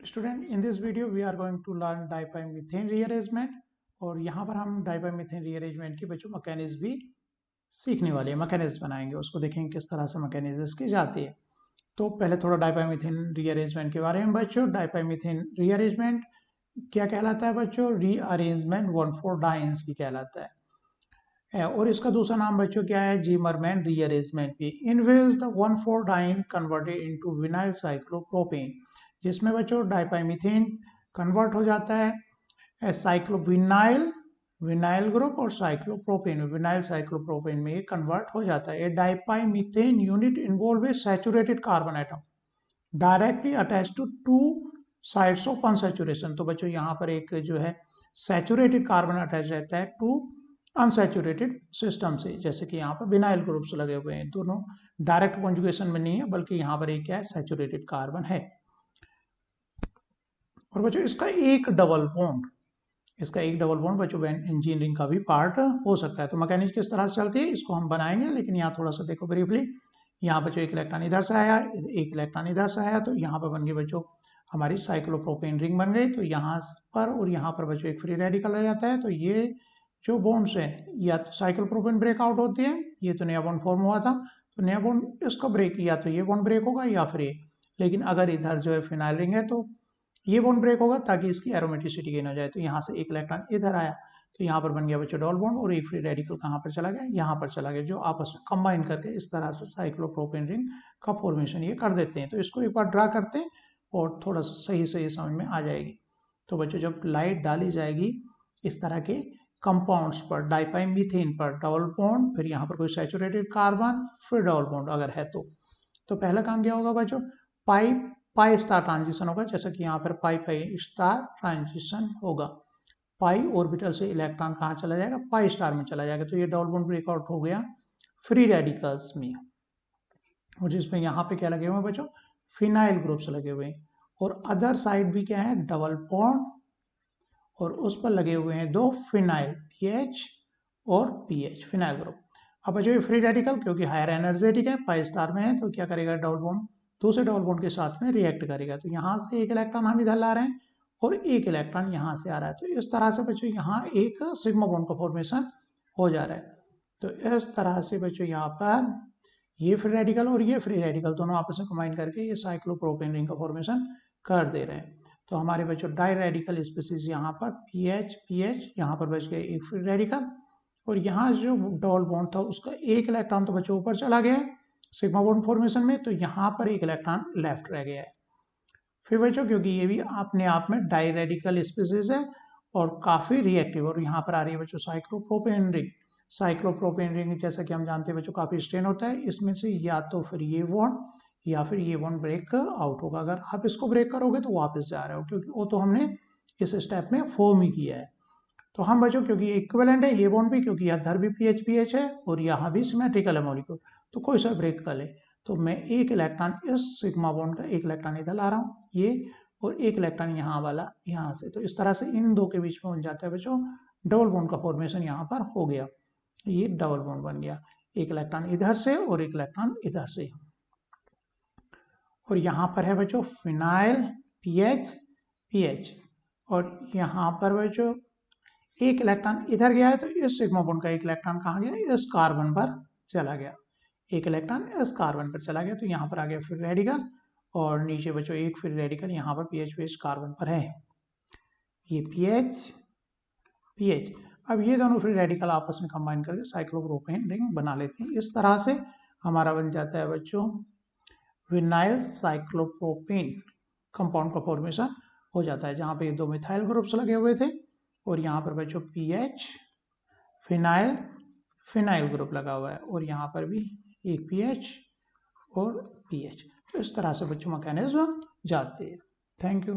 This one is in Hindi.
Student in this video we are going to learn dipimethane rearrangement और यहाँ पर हम डाइपाइमीथेन रीअरेंजमेंट की बच्चों मैकेनिज्म भी सीखने वाले हैं। मैकेनिज्म बनाएंगे, उसको देखेंगे किस तरह से मैकेनिज्म की जाती है। तो पहले थोड़ा डाइपाइमीथेन रीअरेंजमेंट के बारे में बच्चों। डाइपाइमीथेन रीअरेंजमेंट क्या कहलाता है बच्चों? रीअरेंजमेंट 1,4-डाइन्स की कहलाता है। और इसका दूसरा नाम बच्चों क्या है? जीमरमैन रीअरेंजमेंट भी। इन विच द 1,4-डाइन कन्वर्टेड इनटू विनाइल साइक्लोप्रोपेन, जिसमें बच्चों डाइपाइमीथेन कन्वर्ट हो जाता है साइक्लोविनाइल विनाइल ग्रुप और साइक्लोप्रोपेन, विनाइल साइक्लोप्रोपेन में ये कन्वर्ट हो जाता है। Dipimethane unit involve a saturated carbon atom directly attach to two sides of unsaturation. तो बच्चों यहाँ पर एक जो है सैचुरेटेड कार्बन अटैच रहता है टू अनसैचुरेटेड सिस्टम से, जैसे कि यहाँ पर विनाइल ग्रुप्स लगे हुए हैं। दोनों डायरेक्ट कॉन्जुगेशन में नहीं है, बल्कि यहाँ पर एक क्या है, सैचुरेटेड कार्बन है। और बच्चों इसका एक डबल बॉन्ड बच्चों इंजीनियरिंग का भी पार्ट हो सकता है। तो मैकेनिज्म किस तरह से चलती है इसको हम बनाएंगे, लेकिन यहाँ थोड़ा सा देखो ब्रीफली। यहाँ बच्चों एक इलेक्ट्रॉन इधर से आया, एक इलेक्ट्रॉन इधर से आया, तो यहाँ पर बन गई बच्चों हमारी साइक्लोप्रोपेन रिंग बन गई। तो यहाँ पर और यहाँ पर बच्चों एक फ्री रेडिकल रह जाता है। तो ये जो बॉन्ड्स है, या तो साइक्लोप्रोपेन ब्रेकआउट होती है, ये तो नया बॉन्ड फॉर्म हुआ था, तो नया बॉन्ड इसका ब्रेक, या तो ये बॉन्ड ब्रेक होगा या फिर ये। लेकिन अगर इधर जो है फिनाइल रिंग है तो ये बॉन्ड ब्रेक होगा ताकि इसकी एरोमेटिसिटी गेन हो जाए। तो यहाँ से एक इलेक्ट्रॉन इधर आया, तो यहाँ पर बन गया बच्चों डबल बॉन्ड, और एक फ्री रेडिकल कहाँ पर चला गया? यहाँ पर चला गया, जो आपस में कंबाइन करके इस तरह से साइक्लोप्रोपेन रिंग का फॉर्मेशन ये कर देते हैं। तो इसको एक बार ड्रा करते हैं और थोड़ा सही से समझ में आ जाएगी। तो बच्चों जब लाइट डाली जाएगी इस तरह के कंपाउंड्स पर, डाइपाइमीथेन पर डबल बॉन्ड, फिर यहाँ पर कोई सैचुरेटेड कार्बन, फिर डबल बॉन्ड अगर है तो पहला काम क्या होगा बच्चों? पाई स्टार ट्रांजिशन होगा, जैसा कि यहाँ पर पाई स्टार ट्रांजिशन होगा। पाई ऑर्बिटल से इलेक्ट्रॉन कहाँ चला जाएगा? पाई स्टार में चला जाएगा। तो ये डबल बॉन्ड ब्रेकआउट हो गया फ्री रेडिकल्स में, और जिसमें यहाँ पे क्या लगे हुए हैं बच्चों? फिनाइल ग्रुप्स लगे हुए हैं। और अदर साइड भी क्या है? डबल बॉन्ड, और उस पर लगे हुए हैं दो फिनाइल, पीएच और पीएच, फिनाइल ग्रुप। अब बच्चों ये फ्री रेडिकल क्योंकि हायर एनर्जेटिक है, पाई स्टार में है, तो क्या करेगा? डबल बॉन्ड दूसरे डबल बॉन्ड के साथ में रिएक्ट करेगा। तो यहाँ से एक इलेक्ट्रॉन हम इधर ला रहे हैं और एक इलेक्ट्रॉन यहाँ से आ रहा है। तो इस तरह से बच्चों यहाँ एक सिग्मा बॉन्ड का फॉर्मेशन हो जा रहा है। तो इस तरह से बच्चों यहाँ पर ये फ्री रेडिकल और ये फ्री रेडिकल दोनों आपस में कंबाइन करके ये साइक्लोप्रोपेन रिंग का फॉर्मेशन कर दे रहे हैं। तो हमारे बच्चों डाई रेडिकल स्पीसीज यहाँ पर पीएच पीएच, यहाँ पर बच गए एक फ्री रेडिकल, और यहाँ जो डबल बॉन्ड था उसका एक इलेक्ट्रॉन तो बच्चों ऊपर चला गया है सिग्मा बॉन्ड फॉर्मेशन में, तो यहाँ पर एक इलेक्ट्रॉन लेफ्ट रह गया है। फिर बच्चों क्योंकि ये भी अपने आप में डाई रेडिकल स्पीसीज है और काफी रिएक्टिव, और यहाँ पर आ रही है बच्चों साइक्लोप्रोपेन रिंग। साइक्लोप्रोपेन रिंग जैसा कि हम जानते हैं बच्चों काफी स्ट्रेन होता है, इसमें से या तो फिर ये बॉन्ड या फिर ये बॉन्ड ब्रेक आउट होगा। अगर आप इसको ब्रेक करोगे तो वापस जा रहे हो, क्योंकि वो तो हमने इस स्टेप में फॉर्म ही किया है। तो हम बच्चों क्योंकि इक्विवेलेंट है ये बॉन्ड भी, क्योंकि इधर भी पीएच पीएच है और यहाँ भी सिमेट्रिकल है मॉलिक्यूल, तो कोई सा ब्रेक कर ले। तो मैं एक इलेक्ट्रॉन इस सिग्मा बॉन्ड का एक इलेक्ट्रॉन इधर ला रहा हूँ ये, और एक इलेक्ट्रॉन यहाँ वाला यहाँ से। तो इस तरह से इन दो के बीच में बन जाता है बच्चों डबल बॉन्ड का फॉर्मेशन यहाँ पर हो गया। ये डबल बॉन्ड बन गया, एक इलेक्ट्रॉन इधर से और एक इलेक्ट्रॉन इधर से। और यहाँ पर है बच्चों फिनाइल पीएच पीएच, और यहाँ पर बच्चों एक इलेक्ट्रॉन इधर गया है, तो इस सिग्मा बॉन्ड का एक इलेक्ट्रॉन कहाँ गया? इस कार्बन पर चला गया, एक इलेक्ट्रॉन इस कार्बन पर चला गया। तो यहाँ पर आ गया फिर रेडिकल, और नीचे बच्चों एक फिर रेडिकल यहाँ पर पीएच पीएच कार्बन पर है, ये पीएच पीएच। अब ये दोनों फिर रेडिकल आपस में कंबाइन करके साइक्लोप्रोपेन रिंग बना लेते हैं। इस तरह से हमारा बन जाता है बच्चों विनाइल साइक्लोप्रोपेन कंपाउंड का फॉर्मेशन हो जाता है, जहाँ पे दो मिथाइल ग्रुप्स लगे हुए थे, और यहाँ पर बच्चों पीएच फिनाइल फिनाइल ग्रुप लगा हुआ है, और यहाँ पर भी एक पीएच और पीएच। तो इस तरह से बच्चों मैकेनिज्म जाते हैं। Thank you.